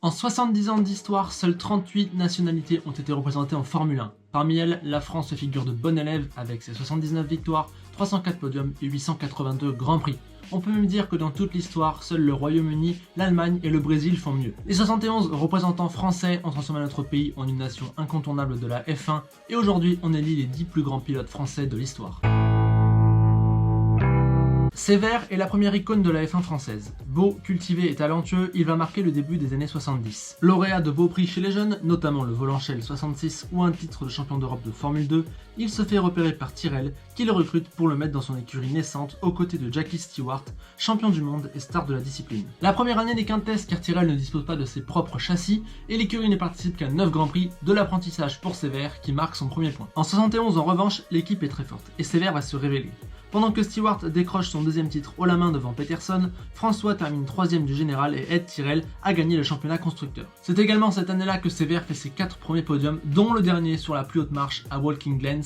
En 70 ans d'histoire, seules 38 nationalités ont été représentées en Formule 1. Parmi elles, la France se figure de bon élève avec ses 79 victoires, 304 podiums et 882 grands prix. On peut même dire que dans toute l'histoire, seuls le Royaume-Uni, l'Allemagne et le Brésil font mieux. Les 71 représentants français ont transformé notre pays en une nation incontournable de la F1 et aujourd'hui on élit les 10 plus grands pilotes français de l'histoire. Sévère est la première icône de la F1 française. Beau, cultivé et talentueux, il va marquer le début des années 70. Lauréat de beaux prix chez les jeunes, notamment le Volant Shell 66 ou un titre de champion d'Europe de Formule 2, il se fait repérer par Tyrrell qui le recrute pour le mettre dans son écurie naissante aux côtés de Jackie Stewart, champion du monde et star de la discipline. La première année n'est qu'un test car Tyrrell ne dispose pas de ses propres châssis et l'écurie ne participe qu'à 9 grands prix, de l'apprentissage pour Sévère qui marque son premier point. En 71 en revanche, l'équipe est très forte et Sévère va se révéler. Pendant que Stewart décroche son deuxième titre haut la main devant Peterson, François termine 3ème du général et aide Tyrrell à gagner le championnat constructeur. C'est également cette année-là que Sévère fait ses 4 premiers podiums, dont le dernier sur la plus haute marche à Watkins Glen.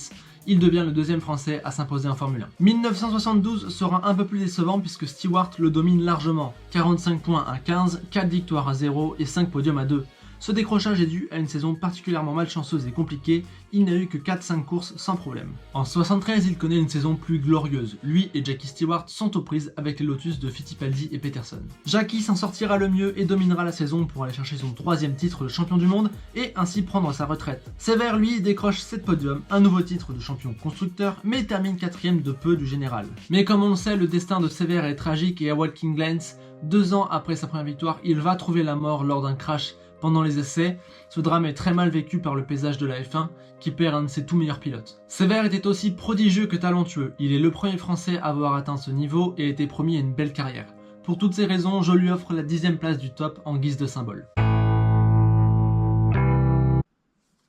Il devient le deuxième français à s'imposer en Formule 1. 1972 sera un peu plus décevant puisque Stewart le domine largement. 45 points à 15, 4 victoires à 0 et 5 podiums à 2. Ce décrochage est dû à une saison particulièrement malchanceuse et compliquée, il n'a eu que 4-5 courses sans problème. En 73, il connaît une saison plus glorieuse, lui et Jackie Stewart sont aux prises avec les Lotus de Fittipaldi et Peterson. Jackie s'en sortira le mieux et dominera la saison pour aller chercher son 3ème titre de champion du monde et ainsi prendre sa retraite. Sévère lui décroche 7 podiums, un nouveau titre de champion constructeur, mais termine 4ème de peu du général. Mais comme on le sait, le destin de Sévère est tragique et à Watkins Glen, 2 ans après sa première victoire, il va trouver la mort lors d'un crash pendant les essais. Ce drame est très mal vécu par le paysage de la F1 qui perd un de ses tout meilleurs pilotes. Sévère était aussi prodigieux que talentueux, il est le premier français à avoir atteint ce niveau et était promis à une belle carrière. Pour toutes ces raisons, je lui offre la 10ème place du top en guise de symbole.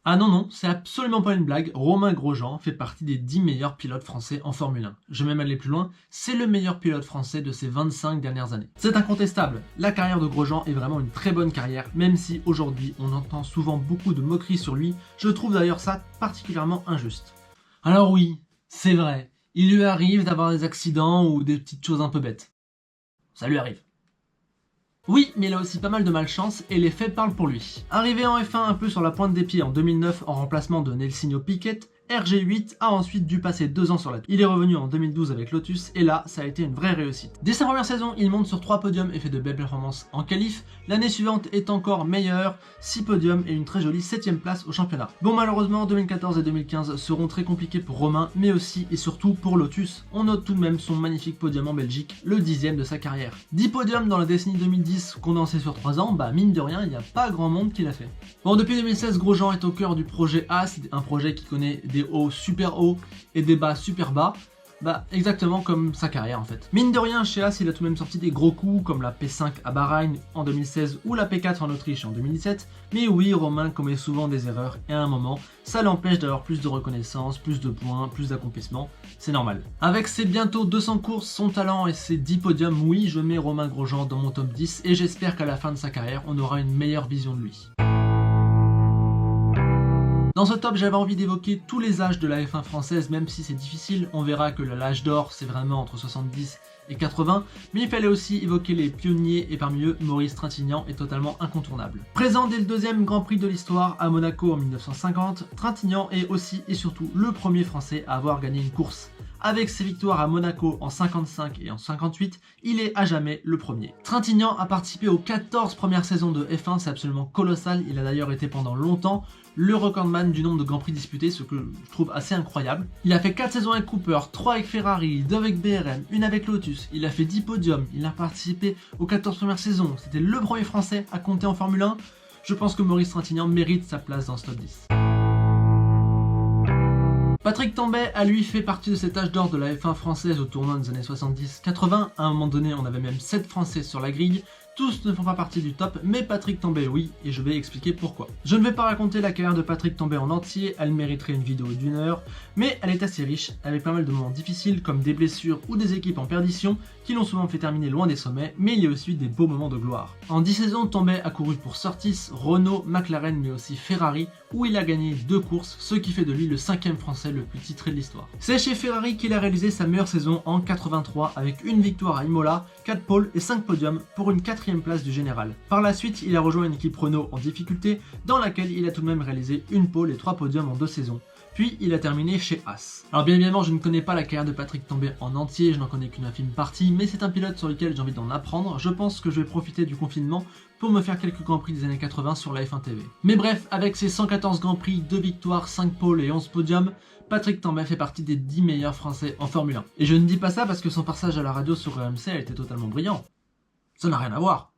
Ah non, c'est absolument pas une blague, Romain Grosjean fait partie des 10 meilleurs pilotes français en Formule 1. Je vais même aller plus loin, c'est le meilleur pilote français de ces 25 dernières années. C'est incontestable, la carrière de Grosjean est vraiment une très bonne carrière, même si aujourd'hui on entend souvent beaucoup de moqueries sur lui, je trouve d'ailleurs ça particulièrement injuste. Alors oui, c'est vrai, il lui arrive d'avoir des accidents ou des petites choses un peu bêtes. Ça lui arrive. Oui, mais il a aussi pas mal de malchance et les faits parlent pour lui. Arrivé en F1 un peu sur la pointe des pieds en 2009 en remplacement de Nelsinho Piquet, RG8 a ensuite dû passer 2 ans sur la touche. Il est revenu en 2012 avec Lotus et là, ça a été une vraie réussite. Dès sa première saison, il monte sur 3 podiums et fait de belles performances en qualif. L'année suivante est encore meilleure, 6 podiums et une très jolie 7ème place au championnat. Bon, malheureusement, 2014 et 2015 seront très compliqués pour Romain, mais aussi et surtout pour Lotus. On note tout de même son magnifique podium en Belgique, le 10ème de sa carrière. 10 podiums dans la décennie 2010 condensés sur 3 ans, bah mine de rien, il n'y a pas grand monde qui l'a fait. Bon, depuis 2016, Grosjean est au cœur du projet A, c'est un projet qui connaît des hauts super hauts et des bas super bas, bah exactement comme sa carrière en fait. Mine de rien, chez Haas il a tout de même sorti des gros coups comme la P5 à Bahreïn en 2016 ou la P4 en Autriche en 2017, mais oui, Romain commet souvent des erreurs et à un moment, ça l'empêche d'avoir plus de reconnaissance, plus de points, plus d'accomplissements, c'est normal. Avec ses bientôt 200 courses, son talent et ses 10 podiums, oui, je mets Romain Grosjean dans mon top 10 et j'espère qu'à la fin de sa carrière, on aura une meilleure vision de lui. Dans ce top, j'avais envie d'évoquer tous les âges de la F1 française, même si c'est difficile, on verra que l'âge d'or c'est vraiment entre 70 et 80, mais il fallait aussi évoquer les pionniers et parmi eux, Maurice Trintignant est totalement incontournable. Présent dès le 2e Grand Prix de l'histoire à Monaco en 1950, Trintignant est aussi et surtout le premier français à avoir gagné une course. Avec ses victoires à Monaco en 55 et en 58, il est à jamais le premier. Trintignant a participé aux 14 premières saisons de F1, c'est absolument colossal, il a d'ailleurs été pendant longtemps le recordman du nombre de Grands Prix disputés, ce que je trouve assez incroyable. Il a fait 4 saisons avec Cooper, 3 avec Ferrari, 2 avec BRM, 1 avec Lotus, il a fait 10 podiums, il a participé aux 14 premières saisons, c'était le premier français à compter en Formule 1, je pense que Maurice Trintignant mérite sa place dans ce top 10. Patrick Tambay a lui fait partie de cet âge d'or de la F1 française au tournoi des années 70-80, à un moment donné on avait même 7 français sur la grille. Tous ne font pas partie du top, mais Patrick Tambay oui, et je vais expliquer pourquoi. Je ne vais pas raconter la carrière de Patrick Tambay en entier, elle mériterait une vidéo d'1 heure, mais elle est assez riche, avec pas mal de moments difficiles comme des blessures ou des équipes en perdition qui l'ont souvent fait terminer loin des sommets, mais il y a aussi des beaux moments de gloire. En 10 saisons, Tambay a couru pour Surtees, Renault, McLaren mais aussi Ferrari, où il a gagné 2 courses, ce qui fait de lui le 5e français le plus titré de l'histoire. C'est chez Ferrari qu'il a réalisé sa meilleure saison en 83 avec une victoire à Imola, 4 pôles et 5 podiums pour une 4e 4ème place du général. Par la suite, il a rejoint une équipe Renault en difficulté, dans laquelle il a tout de même réalisé une pole et 3 podiums en 2 saisons. Puis il a terminé chez Haas. Alors bien évidemment, je ne connais pas la carrière de Patrick Tambay en entier, je n'en connais qu'une infime partie, mais c'est un pilote sur lequel j'ai envie d'en apprendre. Je pense que je vais profiter du confinement pour me faire quelques Grands Prix des années 80 sur la F1 TV. Mais bref, avec ses 114 Grands Prix, 2 victoires, 5 pôles et 11 podiums, Patrick Tambay fait partie des 10 meilleurs Français en Formule 1. Et je ne dis pas ça parce que son passage à la radio sur RMC a été totalement brillant. Ça n'a rien à voir.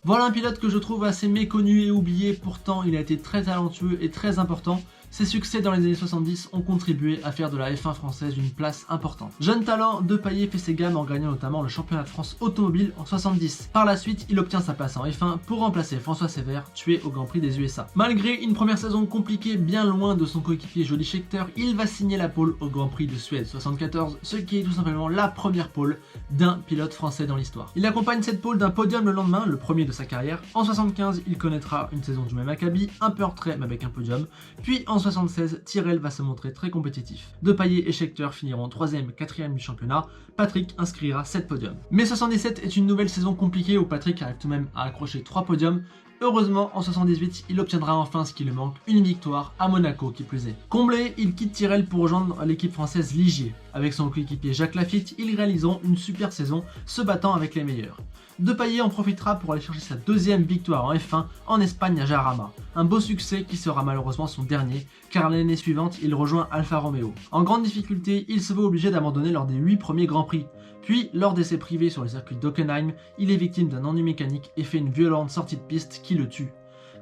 Voilà un pilote que je trouve assez méconnu et oublié, pourtant il a été très talentueux et très important. Ses succès dans les années 70 ont contribué à faire de la F1 française une place importante. Jeune talent, Depailler fait ses gammes en gagnant notamment le championnat de France automobile en 70. Par la suite, il obtient sa place en F1 pour remplacer François Sévère, tué au Grand Prix des USA. Malgré une première saison compliquée bien loin de son coéquipier Jody Scheckter, il va signer la pole au Grand Prix de Suède 74, ce qui est tout simplement la première pole d'un pilote français dans l'histoire. Il accompagne cette pole d'un podium le lendemain, le premier de sa carrière. En 75, il connaîtra une saison du même acabit, un peu en retrait mais avec un podium. Puis en 76, Tyrrell va se montrer très compétitif. Depailler et Scheckter finiront 3ème et 4ème du championnat. Patrick inscrira 7 podiums. Mais 77 est une nouvelle saison compliquée où Patrick arrive tout de même à accrocher 3 podiums. Heureusement, en 78, il obtiendra enfin ce qui lui manque, une victoire à Monaco qui plus est. Comblé, il quitte Tyrrell pour rejoindre l'équipe française Ligier. Avec son coéquipier Jacques Lafitte, ils réaliseront une super saison, se battant avec les meilleurs. Depailler en profitera pour aller chercher sa 2ème victoire en F1 en Espagne à Jarama. Un beau succès qui sera malheureusement son dernier, car l'année suivante, il rejoint Alfa Romeo. En grande difficulté, il se voit obligé d'abandonner lors des 8 premiers Grands Prix. Puis, lors d'essais privés sur le circuit d'Hockenheim, il est victime d'un ennui mécanique et fait une violente sortie de piste qui le tue.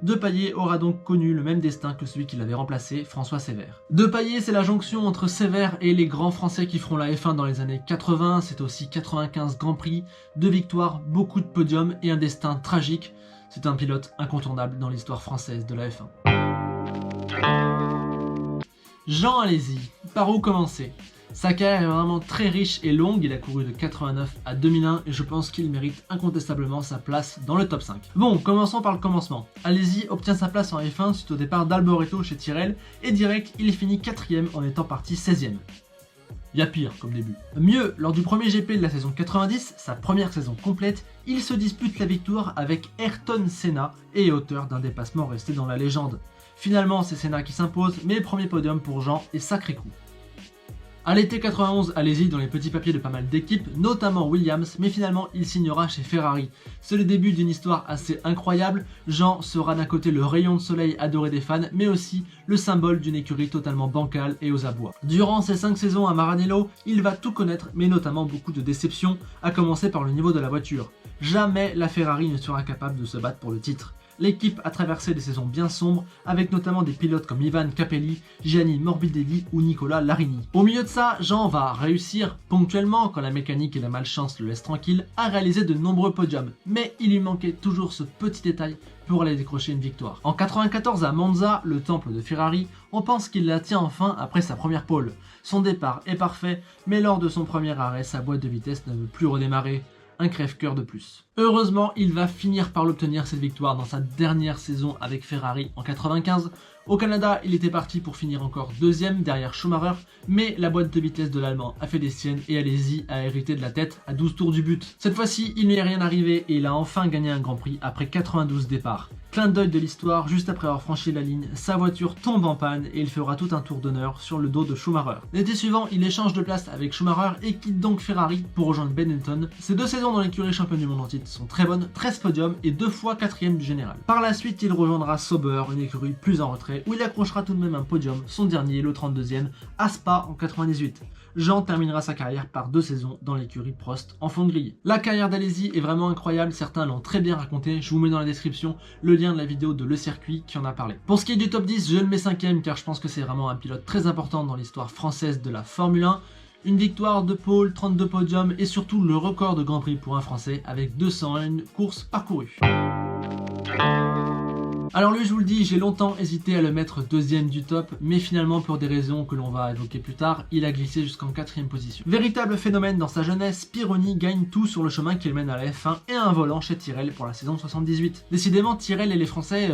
Depailler aura donc connu le même destin que celui qui l'avait remplacé, François Sévère. Depailler, c'est la jonction entre Sévère et les grands Français qui feront la F1 dans les années 80, c'est aussi 95 Grands Prix, 2 victoires, beaucoup de podiums et un destin tragique. C'est un pilote incontournable dans l'histoire française de la F1. Jean Alesi, par où commencer ? Sa carrière est vraiment très riche et longue, il a couru de 89 à 2001 et je pense qu'il mérite incontestablement sa place dans le top 5. Bon, commençons par le commencement. Alesi obtient sa place en F1 suite au départ d'Alboreto chez Tyrrell et direct, il finit 4ème en étant parti 16ème. Il y a pire comme début. Mieux, lors du premier GP de la saison 90, sa première saison complète, il se dispute la victoire avec Ayrton Senna et est auteur d'un dépassement resté dans la légende. Finalement, c'est Senna qui s'impose, mais premier podium pour Jean et sacré coup. À l'été 91, Alesi dans les petits papiers de pas mal d'équipes, notamment Williams, mais finalement il signera chez Ferrari. C'est le début d'une histoire assez incroyable. Jean sera d'un côté le rayon de soleil adoré des fans, mais aussi le symbole d'une écurie totalement bancale et aux abois. Durant ses 5 saisons à Maranello, il va tout connaître, mais notamment beaucoup de déceptions, à commencer par le niveau de la voiture. Jamais la Ferrari ne sera capable de se battre pour le titre. L'équipe a traversé des saisons bien sombres, avec notamment des pilotes comme Ivan Capelli, Gianni Morbidelli ou Nicolas Larini. Au milieu de ça, Jean va réussir ponctuellement, quand la mécanique et la malchance le laissent tranquille, à réaliser de nombreux podiums. Mais il lui manquait toujours ce petit détail pour aller décrocher une victoire. En 94 à Monza, le temple de Ferrari, on pense qu'il la tient enfin après sa première pole. Son départ est parfait, mais lors de son premier arrêt, sa boîte de vitesse ne veut plus redémarrer. Un crève-cœur de plus. Heureusement, il va finir par l'obtenir cette victoire dans sa dernière saison avec Ferrari en 95. Au Canada, il était parti pour finir encore 2ème derrière Schumacher, mais la boîte de vitesse de l'Allemand a fait des siennes et Alesi a hérité de la tête à 12 tours du but. Cette fois-ci, il ne lui est rien arrivé et il a enfin gagné un Grand Prix après 92 départs. Clin d'œil de l'histoire, juste après avoir franchi la ligne, sa voiture tombe en panne et il fera tout un tour d'honneur sur le dos de Schumacher. L'été suivant, il échange de place avec Schumacher et quitte donc Ferrari pour rejoindre Benetton. Ces 2 saisons dans l'écurie championne du monde en titre sont très bonnes, 13 podiums et 2 fois 4ème du général. Par la suite, il rejoindra Sauber, une écurie plus en retrait, où il accrochera tout de même un podium, son dernier, le 32ème, à Spa en 98. Jean terminera sa carrière par 2 saisons dans l'écurie Prost en fond de grille. La carrière d'Alesi est vraiment incroyable, certains l'ont très bien raconté, je vous mets dans la description le lien de la vidéo de Le Circuit qui en a parlé. Pour ce qui est du top 10, je le mets 5ème car je pense que c'est vraiment un pilote très important dans l'histoire française de la Formule 1. Une victoire de pole, 32 podiums et surtout le record de Grand Prix pour un Français avec 201 courses parcourues. Alors lui, je vous le dis, j'ai longtemps hésité à le mettre 2ème du top, mais finalement pour des raisons que l'on va évoquer plus tard, il a glissé jusqu'en 4ème position. Véritable phénomène dans sa jeunesse, Pironi gagne tout sur le chemin qui le mène à la F1 et un volant chez Tyrrell pour la saison 78. Décidément, Tyrrell et les Français,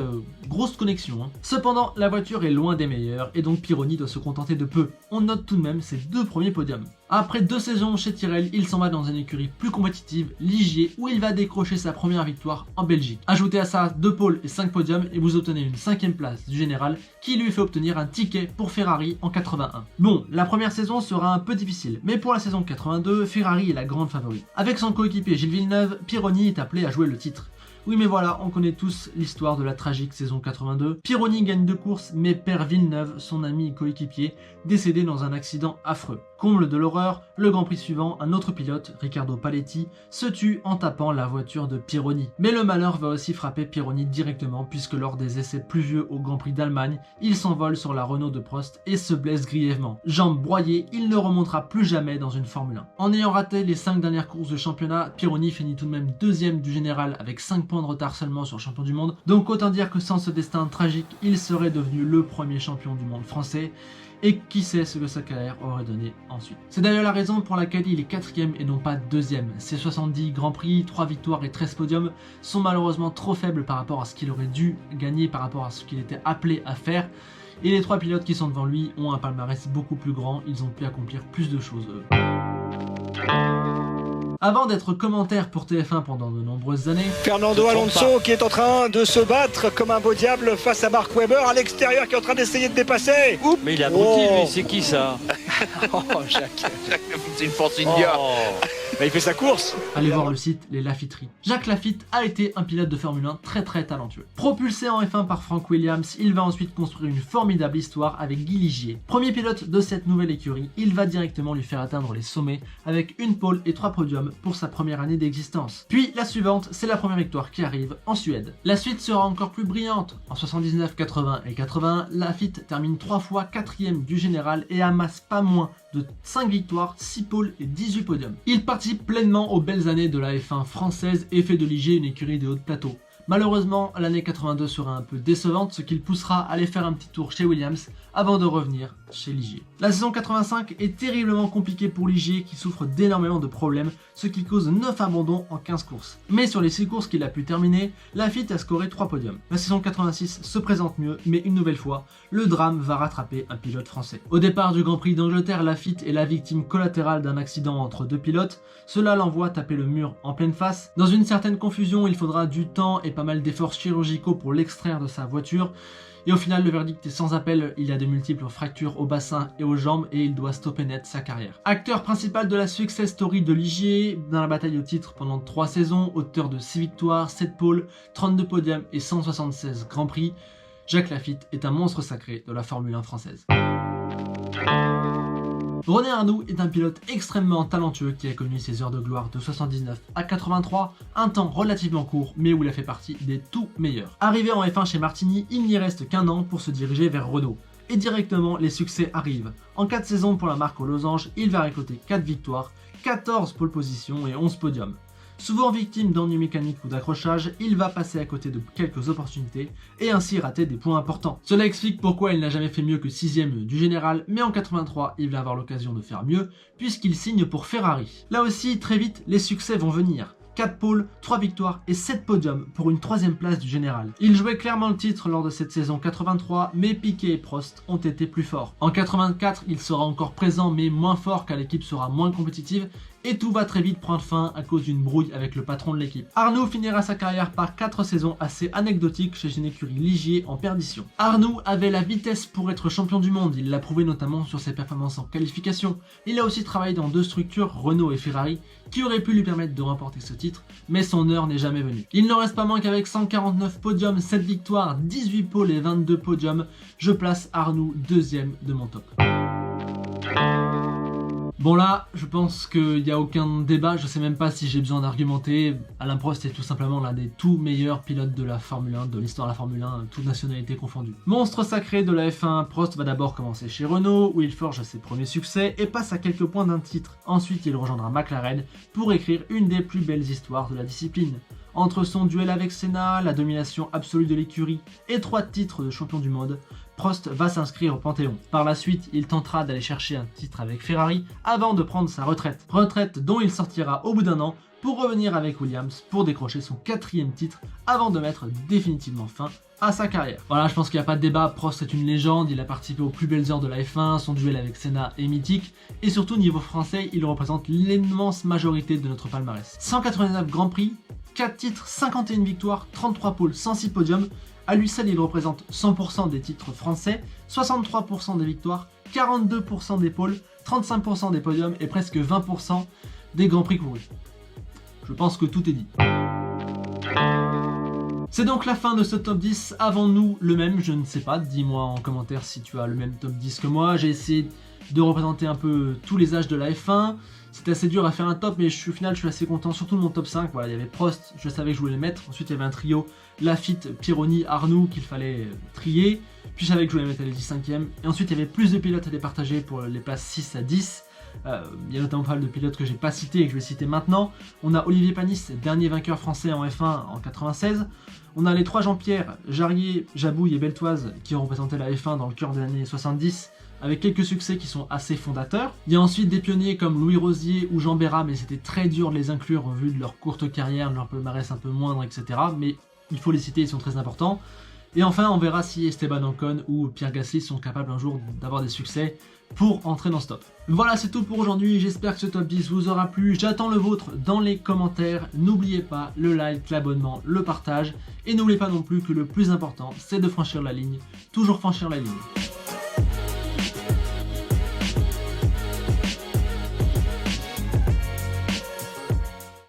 grosse connexion. Hein. Cependant, la voiture est loin des meilleures et donc Pironi doit se contenter de peu. On note tout de même ses 2 premiers podiums. Après 2 saisons chez Tyrrell, il s'en va dans une écurie plus compétitive, Ligier, où il va décrocher sa première victoire en Belgique. Ajoutez à ça 2 pôles et 5 podiums et vous obtenez une 5e place du général qui lui fait obtenir un ticket pour Ferrari en 81. Bon, la première saison sera un peu difficile, mais pour la saison 82, Ferrari est la grande favorite. Avec son coéquipier Gilles Villeneuve, Pironi est appelé à jouer le titre. Oui mais voilà, on connaît tous l'histoire de la tragique saison 82. Pironi gagne 2 courses mais perd Villeneuve, son ami et coéquipier, décédé dans un accident affreux. Comble de l'horreur, le Grand Prix suivant, un autre pilote, Riccardo Paletti, se tue en tapant la voiture de Pironi. Mais le malheur va aussi frapper Pironi directement puisque lors des essais pluvieux au Grand Prix d'Allemagne, il s'envole sur la Renault de Prost et se blesse grièvement. Jambe broyée, il ne remontera plus jamais dans une Formule 1. En ayant raté les 5 dernières courses de championnat, Pironi finit tout de même 2e du général avec 5 points de retard seulement sur le champion du monde. Donc autant dire que sans ce destin tragique, il serait devenu le premier champion du monde français. Et qui sait ce que sa carrière aurait donné ensuite. C'est d'ailleurs la raison pour laquelle il est 4e et non pas 2e. Ses 70 Grands Prix, 3 victoires et 13 podiums sont malheureusement trop faibles par rapport à ce qu'il aurait dû gagner, par rapport à ce qu'il était appelé à faire. Et les 3 pilotes qui sont devant lui ont un palmarès beaucoup plus grand, ils ont pu accomplir plus de choses eux. Avant d'être commentaire pour TF1 pendant de nombreuses années, Fernando Alonso qui est en train de se battre comme un beau diable face à Mark Webber à l'extérieur qui est en train d'essayer de dépasser. Oups. Mais il est abruti lui, c'est qui ça? Oh Jacques, C'est une force India. Bah, il fait sa course. Allez voir le site Les Lafitteries. Jacques Lafitte a été un pilote de Formule 1 très talentueux. Propulsé en F1 par Frank Williams, il va ensuite construire une formidable histoire avec Guy Ligier. Premier pilote de cette nouvelle écurie, il va directement lui faire atteindre les sommets avec une pole et 3 podiums pour sa première année d'existence. Puis la suivante, c'est la première victoire qui arrive en Suède. La suite sera encore plus brillante. En 79, 80 et 81, Lafitte termine 3 fois 4e du général et amasse pas moins de 5 victoires, 6 pôles et 18 podiums. Il participe pleinement aux belles années de la F1 française et fait de Ligier une écurie de haut de plateau. Malheureusement, l'année 82 sera un peu décevante, ce qui le poussera à aller faire un petit tour chez Williams avant de revenir chez Ligier. La saison 85 est terriblement compliquée pour Ligier qui souffre d'énormément de problèmes, ce qui cause 9 abandons en 15 courses. Mais sur les 6 courses qu'il a pu terminer, Lafitte a scoré 3 podiums. La saison 86 se présente mieux, mais une nouvelle fois, le drame va rattraper un pilote français. Au départ du Grand Prix d'Angleterre, Lafitte est la victime collatérale d'un accident entre 2 pilotes. Cela l'envoie taper le mur en pleine face. Dans une certaine confusion, il faudra du temps et pas mal d'efforts chirurgicaux pour l'extraire de sa voiture. Et au final, le verdict est sans appel, il a de multiples fractures au bassin et aux jambes et il doit stopper net sa carrière. Acteur principal de la success story de Ligier, dans la bataille au titre pendant 3 saisons, auteur de 6 victoires, 7 pôles, 32 podiums et 176 Grands Prix, Jacques Lafitte est un monstre sacré de la Formule 1 française. René Arnoux est un pilote extrêmement talentueux qui a connu ses heures de gloire de 79 à 83, un temps relativement court mais où il a fait partie des tout meilleurs. Arrivé en F1 chez Martini, il n'y reste qu'un an pour se diriger vers Renault. Et directement, les succès arrivent. En 4 saisons pour la marque aux losanges, il va récolter 4 victoires, 14 pole positions et 11 podiums. Souvent victime d'ennuis mécaniques ou d'accrochage, il va passer à côté de quelques opportunités et ainsi rater des points importants. Cela explique pourquoi il n'a jamais fait mieux que 6e du général, mais en 83, il va avoir l'occasion de faire mieux puisqu'il signe pour Ferrari. Là aussi, très vite, les succès vont venir. 4 pôles, 3 victoires et 7 podiums pour une 3e place du général. Il jouait clairement le titre lors de cette saison 83, mais Piquet et Prost ont été plus forts. En 84, il sera encore présent mais moins fort car l'équipe sera moins compétitive et tout va très vite prendre fin à cause d'une brouille avec le patron de l'équipe. Arnoux finira sa carrière par 4 saisons assez anecdotiques chez une écurie Ligier en perdition. Arnoux avait la vitesse pour être champion du monde, il l'a prouvé notamment sur ses performances en qualification. Il a aussi travaillé dans 2 structures, Renault et Ferrari, qui auraient pu lui permettre de remporter ce titre, mais son heure n'est jamais venue. Il n'en reste pas moins qu'avec 149 podiums, 7 victoires, 18 pôles et 22 podiums, je place Arnoux 2e de mon top. Bon là, je pense qu'il n'y a aucun débat, je sais même pas si j'ai besoin d'argumenter. Alain Prost est tout simplement l'un des tout meilleurs pilotes de la Formule 1, de l'histoire de la Formule 1, toute nationalité confondue. Monstre sacré de la F1, Prost va d'abord commencer chez Renault, où il forge ses premiers succès et passe à quelques points d'un titre. Ensuite, il rejoindra McLaren pour écrire une des plus belles histoires de la discipline. Entre son duel avec Senna, la domination absolue de l'écurie et 3 titres de champion du monde, Prost va s'inscrire au Panthéon. Par la suite, il tentera d'aller chercher un titre avec Ferrari avant de prendre sa retraite. Retraite dont il sortira au bout d'un an pour revenir avec Williams pour décrocher son 4e titre avant de mettre définitivement fin à sa carrière. Voilà, je pense qu'il n'y a pas de débat, Prost est une légende, il a participé aux plus belles heures de la F1, son duel avec Senna est mythique, et surtout niveau français, il représente l'immense majorité de notre palmarès. 189 Grands Prix, 4 titres, 51 victoires, 33 pôles, 106 podiums. À lui seul, il représente 100% des titres français, 63% des victoires, 42% des pôles, 35% des podiums et presque 20% des Grands Prix courus. Je pense que tout est dit. C'est donc la fin de ce top 10. Avons-nous le même? Je ne sais pas, dis-moi en commentaire si tu as le même top 10 que moi. J'ai essayé de représenter un peu tous les âges de la F1. C'était assez dur à faire un top, mais au final je suis assez content, surtout de mon top 5. Voilà, il y avait Prost, je savais que je voulais le mettre. Ensuite il y avait un trio, Lafitte, Pironi, Arnoux qu'il fallait trier. Puis je savais que je voulais mettre les 5e. Et ensuite il y avait plus de pilotes à départager pour les places 6 à 10. Il y a notamment pas mal de pilotes que j'ai pas cités et que je vais citer maintenant. On a Olivier Panis, dernier vainqueur français en F1 en 96. On a les 3 Jean-Pierre, Jarier, Jabouille et Beltoise qui ont représenté la F1 dans le cœur des années 70 avec quelques succès qui sont assez fondateurs. Il y a ensuite des pionniers comme Louis Rosier ou Jean Béra, mais c'était très dur de les inclure au vu de leur courte carrière, de leur palmarès un peu moindre, etc. Mais il faut les citer, ils sont très importants. Et enfin, on verra si Esteban Ocon ou Pierre Gasly sont capables un jour d'avoir des succès pour entrer dans ce top. Voilà, c'est tout pour aujourd'hui, j'espère que ce top 10 vous aura plu, j'attends le vôtre dans les commentaires, n'oubliez pas le like, l'abonnement, le partage, et n'oubliez pas non plus que le plus important, c'est de franchir la ligne, toujours franchir la ligne.